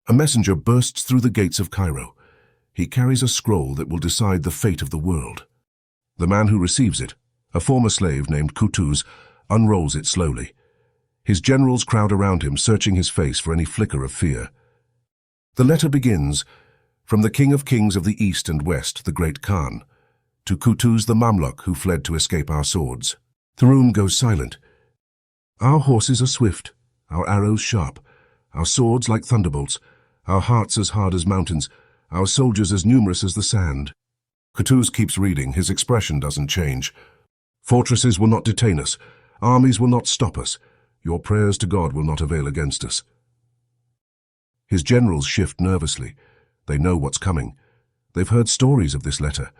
A messenger bursts through the gates of Cairo. He carries a scroll that will decide the fate of the world. The man who receives it, a former slave named Qutuz, unrolls it slowly. His generals crowd around him, searching his face for any flicker of fear. The letter begins, "From the King of Kings of the East and West, the Great Khan, to Qutuz the Mamluk who fled to escape our swords." The room goes silent. "Our horses are swift, our arrows sharp, our swords like thunderbolts, our hearts as hard as mountains, our soldiers as numerous as the sand." Qutuz keeps reading. His expression doesn't change. "Fortresses will not detain us. Armies will not stop us. Your prayers to God will not avail against us." His generals shift nervously. They know what's coming. They've heard stories of this letter.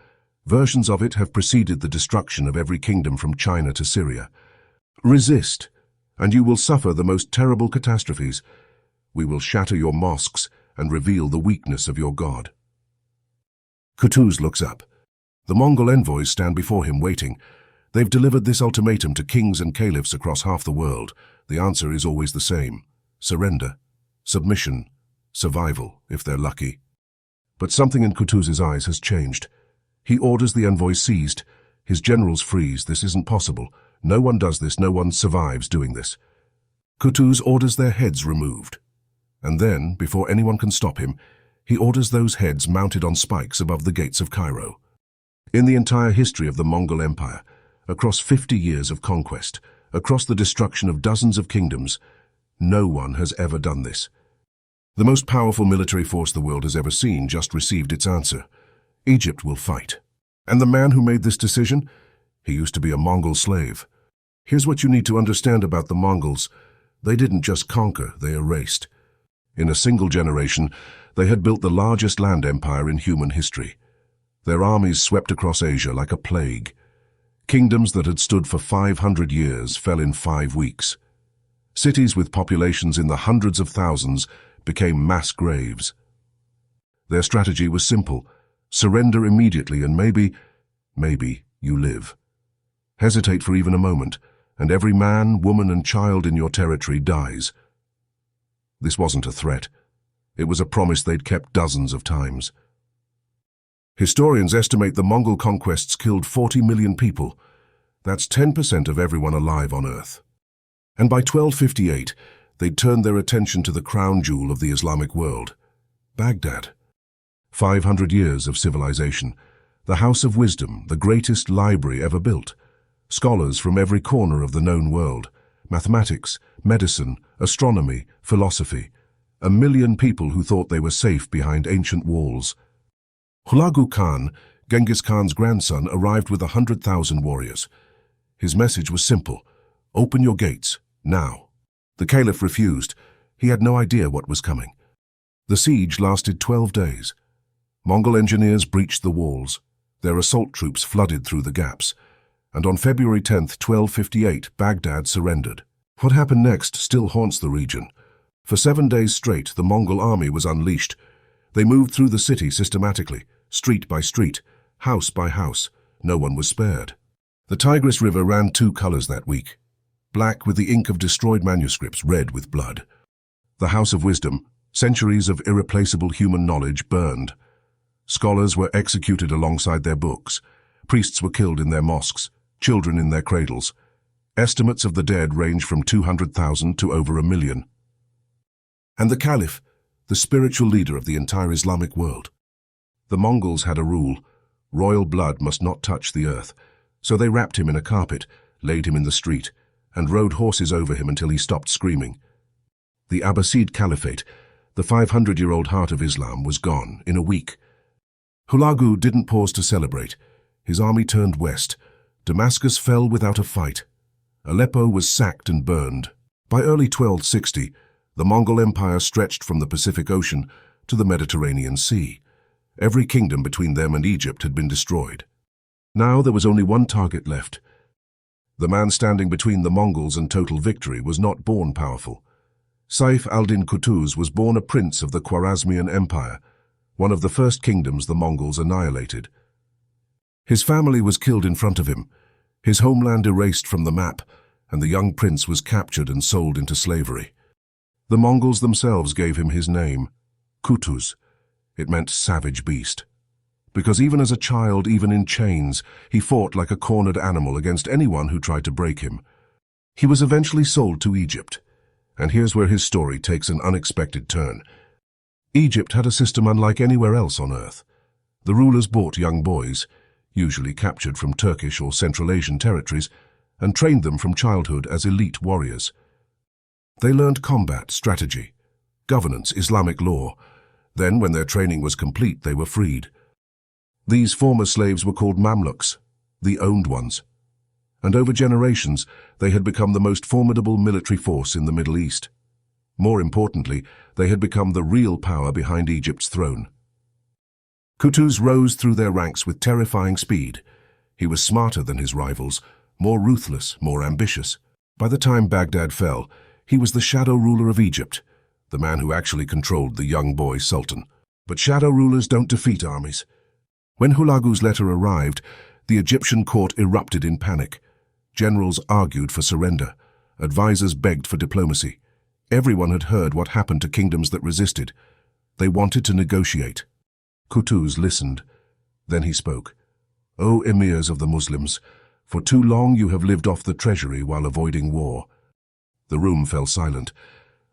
Versions of it have preceded the destruction of every kingdom from China to Syria. "Resist, and you will suffer the most terrible catastrophes. We will shatter your mosques and reveal the weakness of your God." Qutuz looks up. The Mongol envoys stand before him waiting. They've delivered this ultimatum to kings and caliphs across half the world. The answer is always the same: surrender, submission, survival, if they're lucky. But something in Qutuz's eyes has changed. He orders the envoys seized. His generals freeze. This isn't possible. No one does this. No one survives doing this. Qutuz orders their heads removed. And then, before anyone can stop him, he orders those heads mounted on spikes above the gates of Cairo. In the entire history of the Mongol Empire, across 50 years of conquest, across the destruction of dozens of kingdoms, no one has ever done this. The most powerful military force the world has ever seen just received its answer. Egypt will fight. And the man who made this decision? He used to be a Mongol slave. Here's what you need to understand about the Mongols. They didn't just conquer, they erased. In a single generation, they had built the largest land empire in human history. Their armies swept across Asia like a plague. Kingdoms that had stood for 500 years fell in 5 weeks. Cities with populations in the hundreds of thousands became mass graves. Their strategy was simple: surrender immediately and maybe you live. Hesitate for even a moment, and every man, woman, and child in your territory dies. This wasn't a threat. It was a promise they'd kept dozens of times. Historians estimate the Mongol conquests killed 40 million people. That's 10% of everyone alive on Earth. And by 1258, they'd turned their attention to the crown jewel of the Islamic world, Baghdad. 500 years of civilization, the House of Wisdom, the greatest library ever built. Scholars from every corner of the known world, mathematics, medicine, astronomy, philosophy. 1 million people who thought they were safe behind ancient walls. Hulagu Khan, Genghis Khan's grandson, arrived with 100,000 warriors. His message was simple: open your gates, now. The caliph refused. He had no idea what was coming. The siege lasted 12 days. Mongol engineers breached the walls. Their assault troops flooded through the gaps. And on February 10, 1258, Baghdad surrendered. What happened next still haunts the region. For 7 days straight, the Mongol army was unleashed. They moved through the city systematically, street by street, house by house. No one was spared. The Tigris River ran 2 colors that week: black with the ink of destroyed manuscripts, red with blood. The House of Wisdom, centuries of irreplaceable human knowledge, burned. Scholars were executed alongside their books. Priests were killed in their mosques, children in their cradles. Estimates of the dead range from 200,000 to over 1 million. And the Caliph, the spiritual leader of the entire Islamic world. The Mongols had a rule: royal blood must not touch the earth. So they wrapped him in a carpet, laid him in the street, and rode horses over him until he stopped screaming. The Abbasid Caliphate, the 500-year-old heart of Islam, was gone in a week. Hulagu didn't pause to celebrate. His army turned west. Damascus fell without a fight. Aleppo was sacked and burned. By early 1260, the Mongol Empire stretched from the Pacific Ocean to the Mediterranean Sea. Every kingdom between them and Egypt had been destroyed. Now there was only one target left. The man standing between the Mongols and total victory was not born powerful. Saif al-Din Qutuz was born a prince of the Khwarezmian Empire, one of the first kingdoms the Mongols annihilated. His family was killed in front of him, his homeland erased from the map, and the young prince was captured and sold into slavery. The Mongols themselves gave him his name, Kutuz. It meant savage beast. Because even as a child, even in chains, he fought like a cornered animal against anyone who tried to break him. He was eventually sold to Egypt. And here's where his story takes an unexpected turn. Egypt had a system unlike anywhere else on earth. The rulers bought young boys, usually captured from Turkish or Central Asian territories, and trained them from childhood as elite warriors. They learned combat, strategy, governance, Islamic law. Then, when their training was complete, they were freed. These former slaves were called Mamluks, the owned ones. And over generations, they had become the most formidable military force in the Middle East. More importantly, they had become the real power behind Egypt's throne. Kutuz rose through their ranks with terrifying speed. He was smarter than his rivals, more ruthless, more ambitious. By the time Baghdad fell, he was the shadow ruler of Egypt, the man who actually controlled the young boy sultan. But shadow rulers don't defeat armies. When Hulagu's letter arrived, the Egyptian court erupted in panic. Generals argued for surrender. Advisors begged for diplomacy. Everyone had heard what happened to kingdoms that resisted. They wanted to negotiate. Kutuz listened. Then he spoke. "O emirs of the Muslims, for too long you have lived off the treasury while avoiding war." The room fell silent.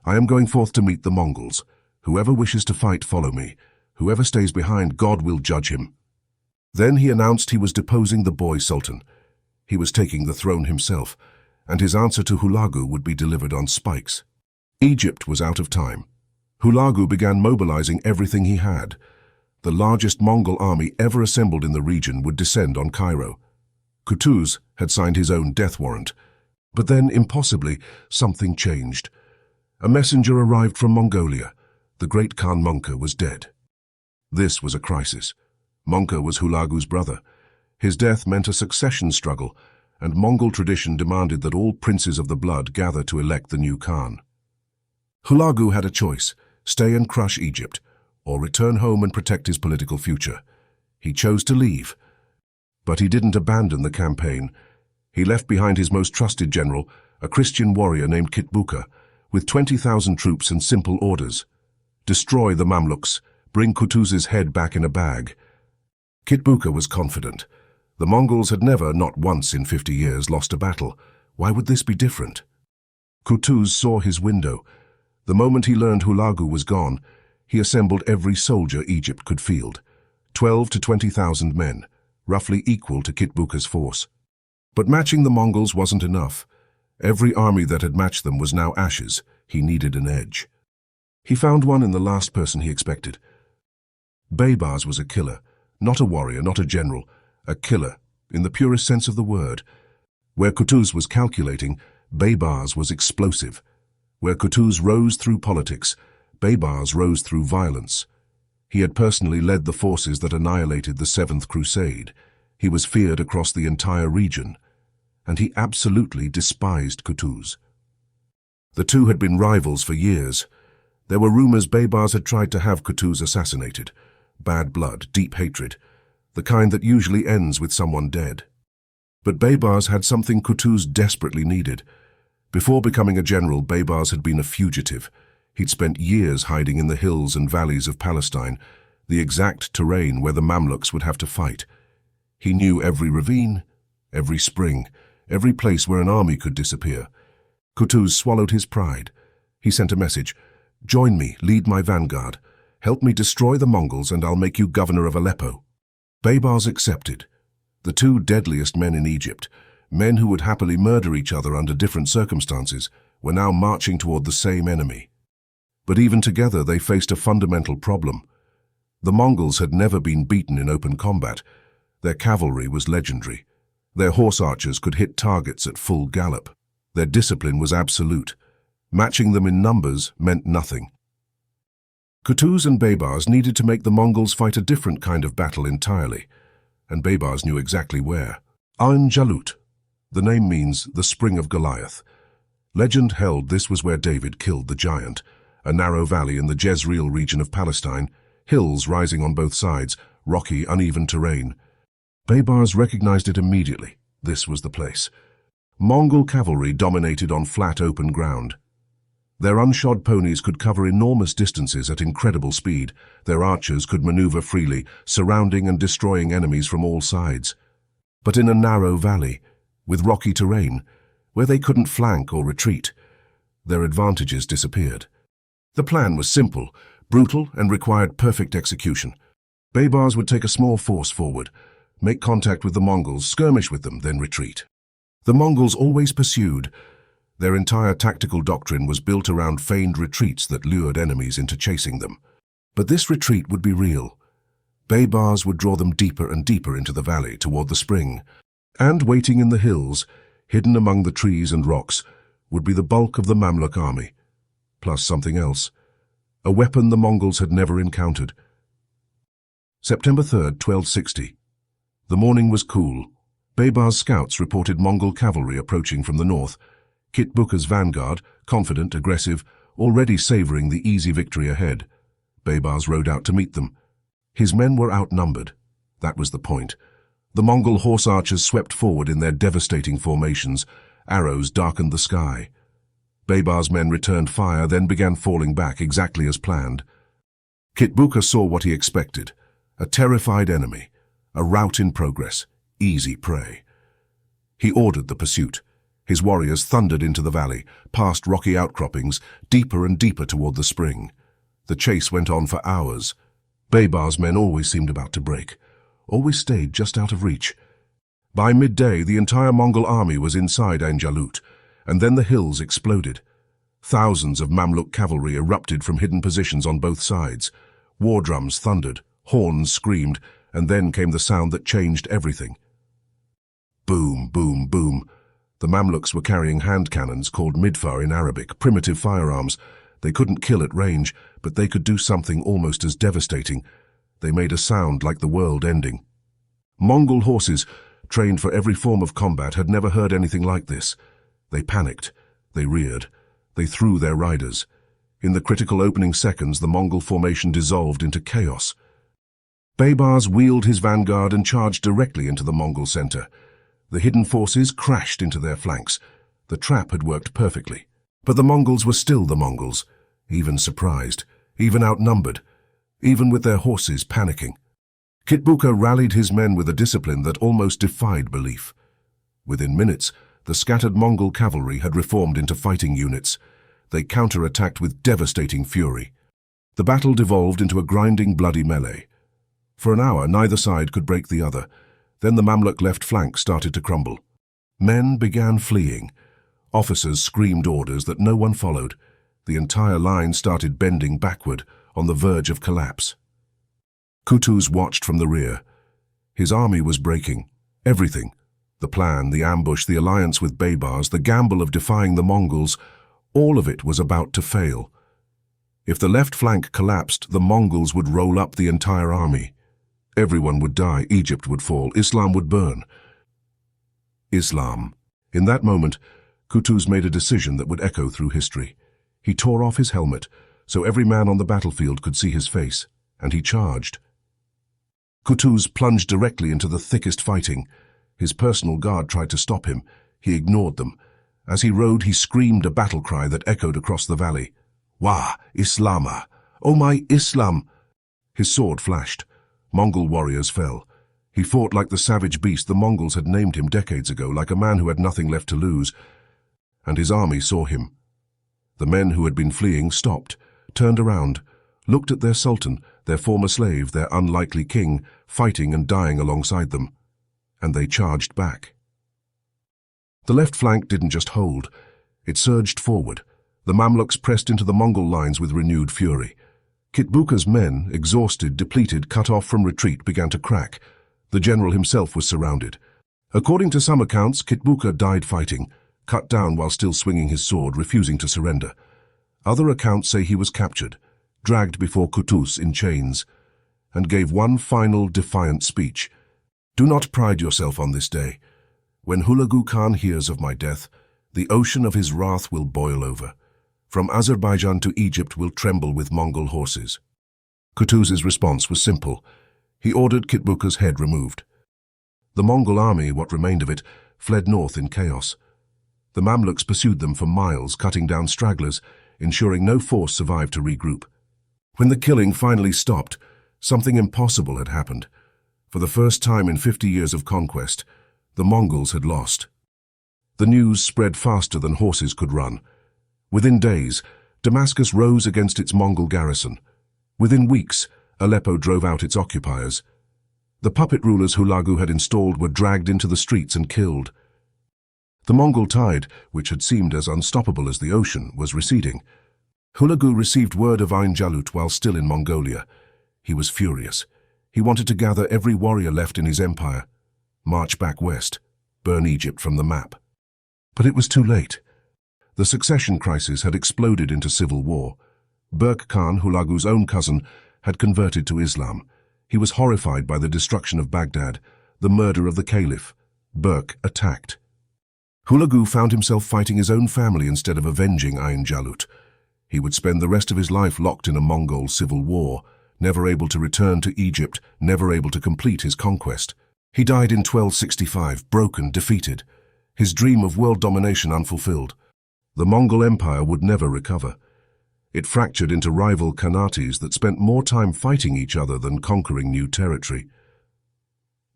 "I am going forth to meet the Mongols. Whoever wishes to fight, follow me. Whoever stays behind, God will judge him." Then he announced he was deposing the boy sultan. He was taking the throne himself, and his answer to Hulagu would be delivered on spikes. Egypt was out of time. Hulagu began mobilizing everything he had. The largest Mongol army ever assembled in the region would descend on Cairo. Kutuz had signed his own death warrant. But then, impossibly, something changed. A messenger arrived from Mongolia. The great Khan Monka was dead. This was a crisis. Monka was Hulagu's brother. His death meant a succession struggle, and Mongol tradition demanded that all princes of the blood gather to elect the new Khan. Hulagu had a choice: stay and crush Egypt, or return home and protect his political future. He chose to leave. But he didn't abandon the campaign. He left behind his most trusted general, a Christian warrior named Kitbuka, with 20,000 troops and simple orders. Destroy the Mamluks, bring Kutuz's head back in a bag. Kitbuka was confident. The Mongols had never, not once in 50 years, lost a battle. Why would this be different? Kutuz saw his window. The moment he learned Hulagu was gone, he assembled every soldier Egypt could field. 12 to 20,000 men, roughly equal to Kitbuka's force. But matching the Mongols wasn't enough. Every army that had matched them was now ashes. He needed an edge. He found one in the last person he expected. Baybars was a killer, not a warrior, not a general, a killer, in the purest sense of the word. Where Kutuz was calculating, Baybars was explosive. Where Kutuz rose through politics, Baybars rose through violence. He had personally led the forces that annihilated the Seventh Crusade. He was feared across the entire region, and he absolutely despised Kutuz. The two had been rivals for years. There were rumors Baybars had tried to have Kutuz assassinated. Bad blood, deep hatred, the kind that usually ends with someone dead. But Baybars had something Kutuz desperately needed. Before becoming a general, Baybars had been a fugitive. He'd spent years hiding in the hills and valleys of Palestine, the exact terrain where the Mamluks would have to fight. He knew every ravine, every spring, every place where an army could disappear. Kutuz swallowed his pride. He sent a message: "Join me, lead my vanguard. Help me destroy the Mongols and I'll make you governor of Aleppo." Baybars accepted. The two deadliest men in Egypt, men who would happily murder each other under different circumstances, were now marching toward the same enemy. But even together they faced a fundamental problem. The Mongols had never been beaten in open combat. Their cavalry was legendary. Their horse archers could hit targets at full gallop. Their discipline was absolute. Matching them in numbers meant nothing. Kutuz and Baybars needed to make the Mongols fight a different kind of battle entirely, and Baybars knew exactly where. Jalut. The name means the Spring of Goliath. Legend held this was where David killed the giant, a narrow valley in the Jezreel region of Palestine, hills rising on both sides, rocky, uneven terrain. Baybars recognized it immediately. This was the place. Mongol cavalry dominated on flat, open ground. Their unshod ponies could cover enormous distances at incredible speed. Their archers could maneuver freely, surrounding and destroying enemies from all sides. But in a narrow valley, with rocky terrain, where they couldn't flank or retreat, their advantages disappeared. The plan was simple, brutal, and required perfect execution. Baybars would take a small force forward, make contact with the Mongols, skirmish with them, then retreat. The Mongols always pursued. Their entire tactical doctrine was built around feigned retreats that lured enemies into chasing them. But this retreat would be real. Baybars would draw them deeper and deeper into the valley toward the spring. And waiting in the hills, hidden among the trees and rocks, would be the bulk of the Mamluk army, plus something else, a weapon the Mongols had never encountered. September 3rd, 1260. The morning was cool. Baybar's scouts reported Mongol cavalry approaching from the north. Kit Booker's vanguard, confident, aggressive, already savoring the easy victory ahead. Baybars rode out to meet them. His men were outnumbered. That was the point. The Mongol horse archers swept forward in their devastating formations. Arrows darkened the sky. Baybar's men returned fire, then began falling back exactly as planned. Kit Booker saw what he expected. A terrified enemy. A rout in progress. Easy prey. He ordered the pursuit. His warriors thundered into the valley, past rocky outcroppings, deeper and deeper toward the spring. The chase went on for hours. Baybar's men always seemed about to break, always stayed just out of reach. By midday, the entire Mongol army was inside Jalut, and then the hills exploded. Thousands of Mamluk cavalry erupted from hidden positions on both sides. War drums thundered, horns screamed, and then came the sound that changed everything. Boom, boom, boom. The Mamluks were carrying hand cannons called midfar in Arabic, primitive firearms. They couldn't kill at range, but they could do something almost as devastating. They made a sound like the world ending. Mongol horses, trained for every form of combat, had never heard anything like this. They panicked. They reared. They threw their riders. In the critical opening seconds, the Mongol formation dissolved into chaos. Baybars wheeled his vanguard and charged directly into the Mongol center. The hidden forces crashed into their flanks. The trap had worked perfectly. But the Mongols were still the Mongols, even surprised, even outnumbered, even with their horses panicking. Kit Booker rallied his men with a discipline that almost defied belief. Within minutes, the scattered Mongol cavalry had reformed into fighting units. They counterattacked with devastating fury. The battle devolved into a grinding, bloody melee. For an hour, neither side could break the other. Then the Mamluk left flank started to crumble. Men began fleeing. Officers screamed orders that no one followed. The entire line started bending backward, on the verge of collapse. Kutuz watched from the rear. His army was breaking. Everything. The plan, the ambush, the alliance with Baybars, the gamble of defying the Mongols, all of it was about to fail. If the left flank collapsed, the Mongols would roll up the entire army. Everyone would die, Egypt would fall, Islam would burn. Islam. In that moment, Kutuz made a decision that would echo through history. He tore off his helmet, so every man on the battlefield could see his face, and he charged. Kutuz plunged directly into the thickest fighting. His personal guard tried to stop him. He ignored them. As he rode, he screamed a battle cry that echoed across the valley. Wah, Islama! Oh my Islam! His sword flashed. Mongol warriors fell. He fought like the savage beast the Mongols had named him decades ago, like a man who had nothing left to lose. And his army saw him. The men who had been fleeing stopped, turned around, looked at their sultan, their former slave, their unlikely king, fighting and dying alongside them. And they charged back. The left flank didn't just hold. It surged forward. The Mamluks pressed into the Mongol lines with renewed fury. Kit Booker's men, exhausted, depleted, cut off from retreat, began to crack. The general himself was surrounded. According to some accounts, Kit Booker died fighting, cut down while still swinging his sword, refusing to surrender. Other accounts say he was captured, dragged before Kutuz in chains, and gave one final defiant speech. Do not pride yourself on this day. When Hulagu Khan hears of my death, the ocean of his wrath will boil over. From Azerbaijan to Egypt will tremble with Mongol horses. Kutuz's response was simple. He ordered Kit Booker's head removed. The Mongol army, what remained of it, fled north in chaos. The Mamluks pursued them for miles, cutting down stragglers, ensuring no force survived to regroup. When the killing finally stopped, something impossible had happened. For the first time in 50 years of conquest, the Mongols had lost. The news spread faster than horses could run. Within days, Damascus rose against its Mongol garrison. Within weeks, Aleppo drove out its occupiers. The puppet rulers Hulagu had installed were dragged into the streets and killed. The Mongol tide, which had seemed as unstoppable as the ocean, was receding. Hulagu received word of Jalut while still in Mongolia. He was furious. He wanted to gather every warrior left in his empire, march back west, burn Egypt from the map. But it was too late. The succession crisis had exploded into civil war. Berk Khan, Hulagu's own cousin, had converted to Islam. He was horrified by the destruction of Baghdad, the murder of the caliph. Berk attacked. Hulagu found himself fighting his own family instead of avenging Jalut. He would spend the rest of his life locked in a Mongol civil war, never able to return to Egypt, never able to complete his conquest. He died in 1265, broken, defeated, his dream of world domination unfulfilled. The Mongol Empire would never recover. It fractured into rival khanates that spent more time fighting each other than conquering new territory.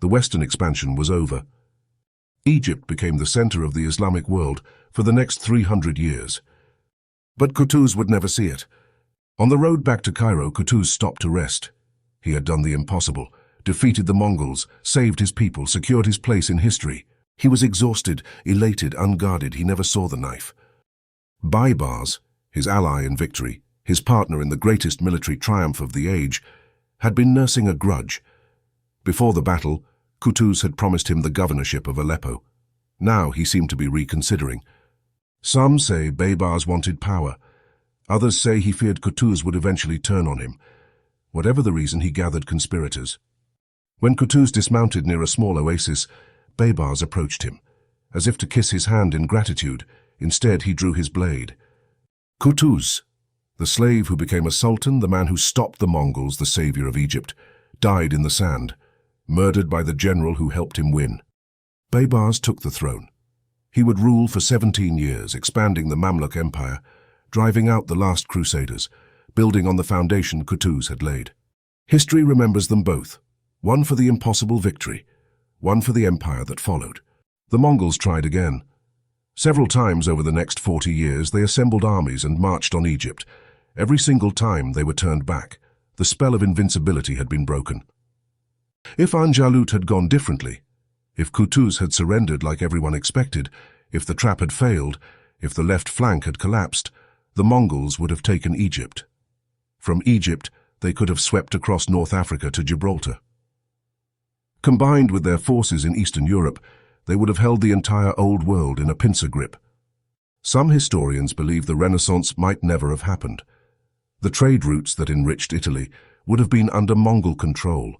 The Western expansion was over. Egypt became the center of the Islamic world for the next 300 years. But Qutuz would never see it. On the road back to Cairo, Qutuz stopped to rest. He had done the impossible, defeated the Mongols, saved his people, secured his place in history. He was exhausted, elated, unguarded. He never saw the knife. Baybars, his ally in victory, his partner in the greatest military triumph of the age, had been nursing a grudge. Before the battle, Qutuz had promised him the governorship of Aleppo. Now he seemed to be reconsidering. Some say Baybars wanted power. Others say he feared Qutuz would eventually turn on him. Whatever the reason, he gathered conspirators. When Qutuz dismounted near a small oasis, Baybars approached him. As if to kiss his hand in gratitude, instead he drew his blade. Qutuz, the slave who became a sultan, the man who stopped the Mongols, the savior of Egypt, died in the sand, murdered by the general who helped him win. Baybars took the throne. He would rule for 17 years, expanding the Mamluk Empire, driving out the last crusaders, building on the foundation Qutuz had laid. History remembers them both, one for the impossible victory, one for the empire that followed. The Mongols tried again. Several times over the next 40 years, they assembled armies and marched on Egypt. Every single time they were turned back. The spell of invincibility had been broken. If Jalut had gone differently, if Qutuz had surrendered like everyone expected, if the trap had failed, if the left flank had collapsed, the Mongols would have taken Egypt. From Egypt, they could have swept across North Africa to Gibraltar. Combined with their forces in Eastern Europe, they would have held the entire Old World in a pincer grip. Some historians believe the Renaissance might never have happened. The trade routes that enriched Italy would have been under Mongol control.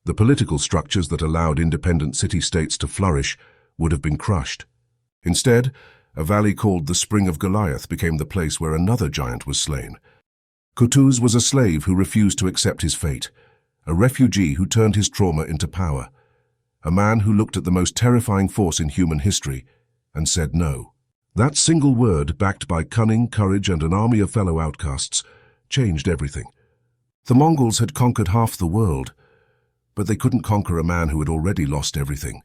The political structures that allowed independent city-states to flourish would have been crushed. Instead, a valley called the Spring of Goliath became the place where another giant was slain. Qutuz was a slave who refused to accept his fate, a refugee who turned his trauma into power, a man who looked at the most terrifying force in human history and said no. That single word, backed by cunning, courage, and an army of fellow outcasts, changed everything. The Mongols had conquered half the world, but they couldn't conquer a man who had already lost everything.